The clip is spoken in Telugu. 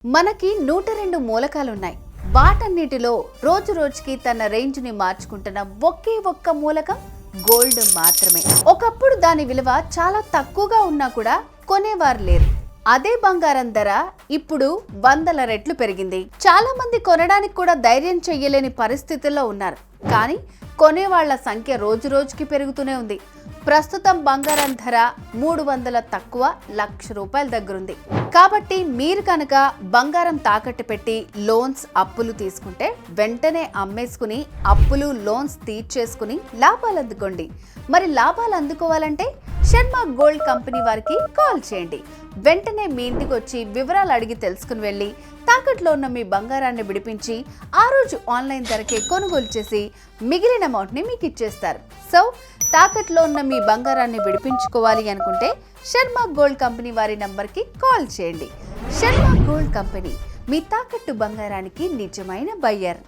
మనకి 102 మూలకాలున్నాయి. వాటన్నిటిలో రోజు రోజుకి తన రేంజ్ని మార్చుకుంటున్న ఒకే ఒక్క మూలకం గోల్డ్ మాత్రమే. ఒకప్పుడు దాని విలువ చాలా తక్కువగా ఉన్నా కూడా కొనేవారు లేరు. అదే బంగారం ధర ఇప్పుడు 100 రెట్లు పెరిగింది. చాలా మంది కొనడానికి కూడా ధైర్యం చెయ్యలేని పరిస్థితుల్లో ఉన్నారు. కానీ కొనేవాళ్ల సంఖ్య రోజు రోజుకి పెరుగుతూనే ఉంది. ప్రస్తుతం బంగారం ధర 300 తక్కువ ₹1,00,000 దగ్గరుంది. కాబట్టి మీరు కనుక బంగారం తాకట్టు పెట్టి లోన్స్ అప్పులు తీసుకుంటే వెంటనే అమ్మేసుకుని అప్పులు లోన్స్ తీర్చేసుకుని లాభాలు అందుకోండి. మరి లాభాలు అందుకోవాలంటే శర్మ గోల్డ్ కంపెనీ వారికి కాల్ చేయండి. వెంటనే మీ ఇంటికి వచ్చి వివరాలు అడిగి తెలుసుకుని వెళ్ళి తాకట్లో ఉన్న మీ బంగారాన్ని విడిపించి ఆ రోజు ఆన్లైన్ ధరకే కొనుగోలు చేసి మిగిలిన అమౌంట్ని మీకు ఇచ్చేస్తారు. సో తాకట్లో ఉన్న మీ బంగారాన్ని విడిపించుకోవాలి అనుకుంటే శర్మ గోల్డ్ కంపెనీ వారి నంబర్కి కాల్ చేయండి. శర్మ గోల్డ్ కంపెనీ మీ తాకట్టు బంగారానికి నిజమైన బయ్యర్.